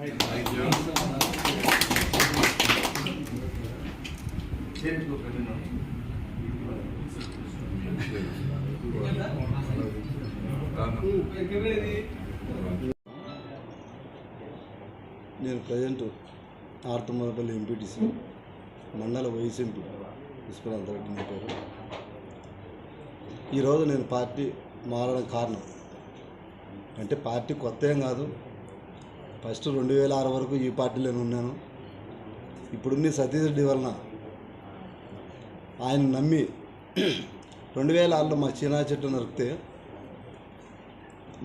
నేను present ఆర్తమరపల్లి MPTC మండల vice MP Viswanatha Reddy నా పేరు. ఈరోజు నేను పార్టీ మారడం కారణం అంటే పార్టీ కొత్త ఏం కాదు. ఫస్ట్ 2006 వరకు ఈ పార్టీలోనే ఉన్నాను. ఇప్పుడున్న సతీష్ రెడ్డి వలన ఆయన నమ్మి 2006లో మా చీనా చెట్టు నరికితే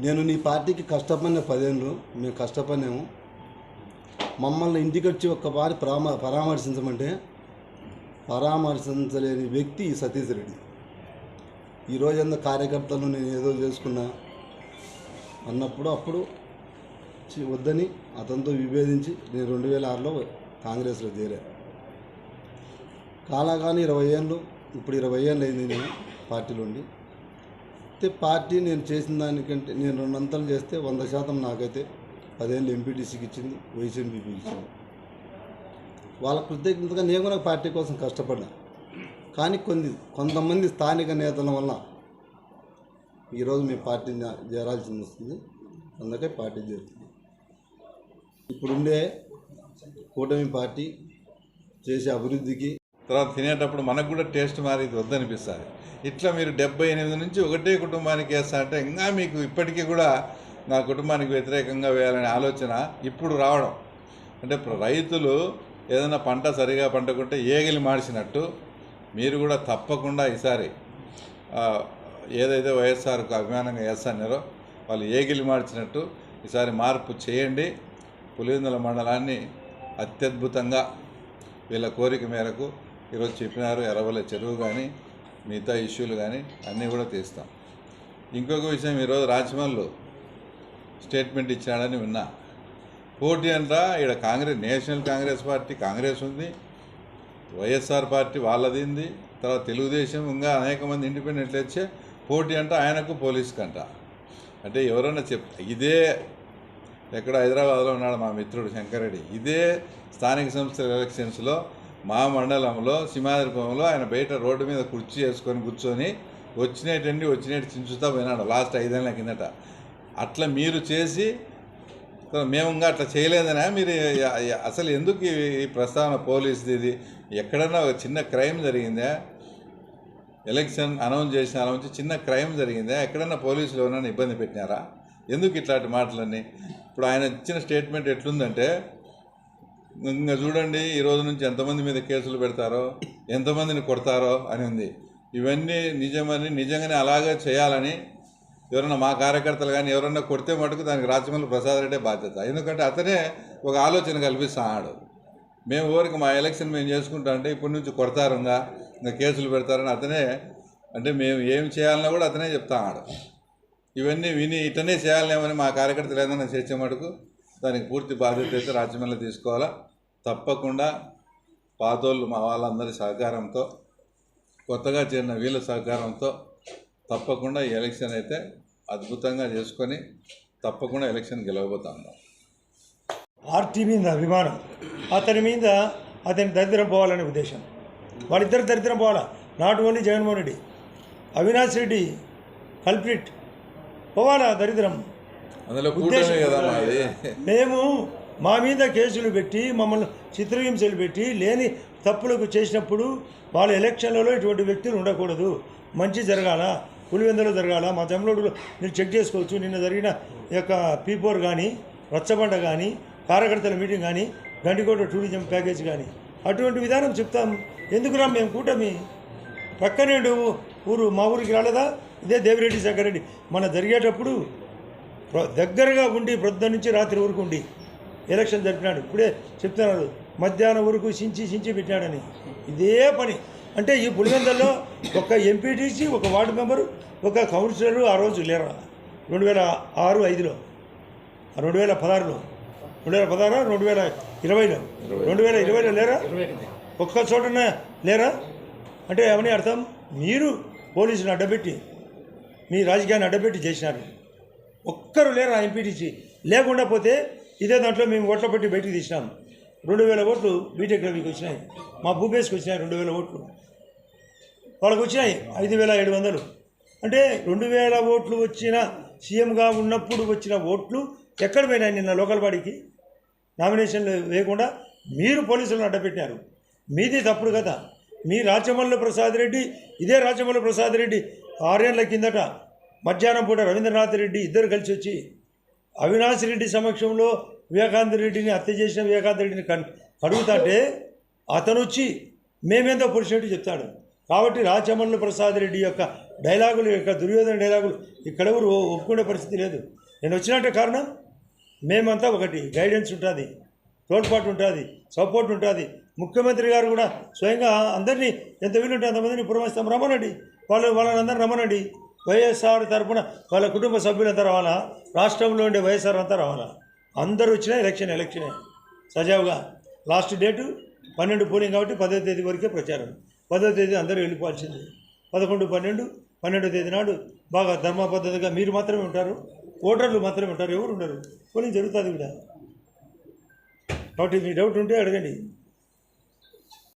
నేను నీ పార్టీకి కష్టపడిన 10 ఏళ్ళు మేము కష్టపడినాము. మమ్మల్ని ఇంటికి వచ్చి ఒక్కసారి పరామర్శించమంటే పరామర్శించలేని వ్యక్తి సతీష్ రెడ్డి. ఈరోజంతా కార్యకర్తలను నేను ఏదో చేసుకున్నా అన్నప్పుడు అప్పుడు వద్దని అతనితో విభేదించి నేను 2006లో కాంగ్రెస్లో చేరా. కాలాగాని 20 ఏళ్ళు, ఇప్పుడు 20 ఏళ్ళు అయింది నేను పార్టీలో ఉండి. అయితే పార్టీ నేను చేసిన దానికంటే నేను 2 అంతలు చేస్తే 100% నాకైతే 10 ఏళ్ళు ఎంపీటీసీకి ఇచ్చింది, వైస్ ఎంపీకి ఇచ్చింది. వాళ్ళ కృతజ్ఞతగా నేను కూడా పార్టీ కోసం కష్టపడ్డా. కానీ కొంతమంది స్థానిక నేతల వల్ల ఈరోజు మేము పార్టీని చేరాల్సింది వస్తుంది. అందుకే పార్టీ చేరుతుంది. ఇప్పుడుండే కూటమి పార్టీ చేసే అభివృద్ధికి తర్వాత తినేటప్పుడు మనకు కూడా టేస్ట్ మారేది వద్దనిపిస్తుంది. ఇట్లా మీరు 78 నుంచి ఒకటే కుటుంబానికి వేస్తా అంటే ఇంకా మీకు ఇప్పటికీ కూడా నా కుటుంబానికి వ్యతిరేకంగా వేయాలనే ఆలోచన ఇప్పుడు రావడం. అంటే రైతులు ఏదైనా పంట సరిగా పంటకుంటే ఏగిలి మార్చినట్టు మీరు కూడా తప్పకుండా ఈసారి ఏదైతే వైఎస్ఆర్కు అభిమానంగా వేస్తారో వాళ్ళు ఏగిలి మార్చినట్టు ఈసారి మార్పు చేయండి. పులివెందుల మండలాన్ని అత్యద్భుతంగా వీళ్ళ కోరిక మేరకు ఈరోజు చెప్పినారు. ఎర్రవల్లి చెరువు కానీ మిగతా ఇష్యూలు కానీ అన్నీ కూడా తీస్తాం. ఇంకొక విషయం, ఈరోజు రాజమౌళి స్టేట్మెంట్ ఇచ్చాడని విన్నా. పోటీ అంటా ఇక్కడ కాంగ్రెస్, నేషనల్ కాంగ్రెస్ పార్టీ కాంగ్రెస్ ఉంది, వైఎస్ఆర్ పార్టీ వాళ్ళది ఉంది, తర్వాత తెలుగుదేశం, ఇంకా అనేక మంది ఇండిపెండెంట్లు వచ్చే పోటీ అంట ఆయనకు పోలీసుకి అంట. అంటే ఎవరైనా ఇదే ఎక్కడ హైదరాబాద్లో ఉన్నాడు మా మిత్రుడు శంకరెడ్డి, ఇదే స్థానిక సంస్థల ఎలక్షన్స్లో మా మండలంలో సింహాద్రిపురంలో ఆయన బయట రోడ్డు మీద కుర్చీ వేసుకొని కూర్చొని వచ్చినట్టు చించుతా పోయినాడు లాస్ట్ 5 ఏళ్ల కిందట. అట్లా మీరు చేసి మేము ఇంకా అట్లా చేయలేదనా? మీరు అసలు ఎందుకు ఈ ప్రస్తావన పోలీసుది? ఇది ఎక్కడన్నా ఒక చిన్న క్రైమ్ జరిగిందా? ఎలక్షన్ అనౌన్స్ చేసిన నుంచి చిన్న క్రైమ్ జరిగిందా? ఎక్కడన్నా పోలీసులు ఎవరైనా ఇబ్బంది పెట్టినారా? ఎందుకు ఇట్లాంటి మాటలన్నీ? ఇప్పుడు ఆయన ఇచ్చిన స్టేట్మెంట్ ఎట్లుందంటే, ఇంకా చూడండి ఈ రోజు నుంచి ఎంతమంది మీద కేసులు పెడతారో, ఎంతమందిని కొడతారో అని ఉంది. ఇవన్నీ నిజంగానే అలాగే చేయాలని ఎవరన్నా మా కార్యకర్తలు కానీ ఎవరన్నా కొడితే మటుకు దానికి రాజమౌళి ప్రసాద్ రెడ్డే బాధ్యత. ఎందుకంటే అతనే ఒక ఆలోచన కల్పిస్తున్నాడు. మేము ఊరికి మా ఎలక్షన్ మేము చేసుకుంటా అంటే ఇప్పటి నుంచి కొడతారు, ఇంకా కేసులు పెడతారని అతనే, అంటే మేము ఏం చేయాలన్నా కూడా అతనే చెప్తున్నాడు. ఇవన్నీ విని ఇటనే చేయాలనేమని మా కార్యకర్తలు ఏదైనా చేసే మటుకు దానికి పూర్తి బాధ్యత అయితే రాజమౌళి తీసుకోవాలా. తప్పకుండా పాతోళ్ళు మా వాళ్ళందరి సహకారంతో, కొత్తగా చేరిన వీళ్ళ సహకారంతో తప్పకుండా ఈ ఎలక్షన్ అయితే అద్భుతంగా చేసుకొని తప్పకుండా ఎలక్షన్ గెలవబోతా ఉన్నాం. పార్టీ మీద అభిమానం, అతని దరిద్రం పోవాలనే ఉద్దేశం. వాళ్ళిద్దరు దరిద్రం పోవాలా. Not only Jaganmohan Reddy, Avinash Reddy culprit పోవాలా దరిద్రం. మేము మా మీద కేసులు పెట్టి మమ్మల్ని చిత్రహింసలు పెట్టి లేని తప్పులకు చేసినప్పుడు వాళ్ళ ఎలక్షన్లలో ఇటువంటి వ్యక్తులు ఉండకూడదు. మంచి జరగాల, పులివెందులో జరగాల. మా తమిళోడులో మీరు చెక్ చేసుకోవచ్చు. నిన్న జరిగిన యొక్క P4 కానీ, రచ్చబండ కానీ, కార్యకర్తల మీటింగ్ కానీ, గండికోట టూరిజం ప్యాకేజ్ కానీ అటువంటి విధానం చెప్తాం. ఎందుకురా మేము కూటమి పక్కనే ఊరు, మా ఊరికి రాలేదా? ఇదే దేవిరెడ్డి శంకరెడ్డి మన జరిగేటప్పుడు దగ్గరగా ఉండి ప్రొద్దున నుంచి రాత్రి వరకు ఉండి ఎలక్షన్ జరిపినాడు. ఇప్పుడే చెప్తున్నారు మధ్యాహ్నం వరకు చించి పెట్టాడని. ఇదే పని. అంటే ఈ పులివెందుల్లో ఒక ఎంపీటీసీ, ఒక వార్డు మెంబరు, ఒక కౌన్సిలరు ఆ రోజు లేరా? 2006, 2005లో, 2016లో, 2020లో, 2020లో లేరా? ఒక్క చోటనే లేరా? అంటే ఏమని అర్థం? మీరు పోలీసుని అడ్డపెట్టి, మీ రాజకీయాన్ని అడ్డపెట్టి చేసినారు. ఒక్కరు లేరా ఎంపీటీసీ? లేకుండా పోతే ఇదే దాంట్లో మేము ఓట్ల పెట్టి బయటికి తీసినాం. 2000 ఓట్లు బీటెక్ రవికి వచ్చినాయి, మా భూపేష్కి వచ్చినాయి 2000 ఓట్లు, వాళ్ళకి వచ్చినాయి 5700. అంటే 2000 ఓట్లు వచ్చిన సీఎంగా ఉన్నప్పుడు వచ్చిన ఓట్లు ఎక్కడ పోయినాయి? నిన్న లోకల్ బాడీకి నామినేషన్లు వేయకుండా మీరు పోలీసులను అడ్డపెట్టారు. మీది తప్పుడు కదా. మీ రాచమల్లు ప్రసాద్ రెడ్డి, ఇదే రాచమల్లు ప్రసాద్ రెడ్డి 6 ఏళ్ల కిందట మధ్యాహ్నం పూట రవీంద్రనాథ్ రెడ్డి ఇద్దరు కలిసి వచ్చి అవినాష్ రెడ్డి సమక్షంలో వివేకానంద రెడ్డిని హత్య చేసిన వివేకానంద రెడ్డిని అడుగుతాంటే అతను వచ్చి మేమేందో పురుషుడు చెప్తాడు. కాబట్టి రాచమల్లు ప్రసాద్ రెడ్డి యొక్క డైలాగులు, యొక్క దుర్యోధన డైలాగులు ఇక్కడెవరు ఒప్పుకునే పరిస్థితి లేదు. నేను వచ్చినట్టే కారణం మేమంతా ఒకటి, గైడెన్స్ ఉంటుంది, తోడ్పాటు ఉంటుంది, సపోర్ట్ ఉంటుంది. ముఖ్యమంత్రి గారు కూడా స్వయంగా అందరినీ ఎంత వీలుంటే అంతమందిని పురమాయిస్తాం, రమ్మనండి, వాళ్ళని అందరూ రమ్మనండి. వైఎస్ఆర్ తరఫున వాళ్ళ కుటుంబ సభ్యులంతా రావాలా, రాష్ట్రంలో ఉండే వైఎస్ఆర్ అంతా రావాలా, అందరూ వచ్చినా ఎలక్షనే సజావుగా. లాస్ట్ డేటు 12 పోలింగ్ కాబట్టి 10వ తేదీ వరకే ప్రచారం. 10వ తేదీ అందరూ వెళ్ళిపోవాల్సింది. 11, 12, 12వ తేదీ నాడు బాగా ధర్మ పద్ధతిగా మీరు మాత్రమే ఉంటారు, ఓటర్లు మాత్రమే ఉంటారు, ఎవరు ఉండరు. పోలింగ్ జరుగుతుంది కూడా. కాబట్టి మీ డౌట్ ఉంటే అడగండి.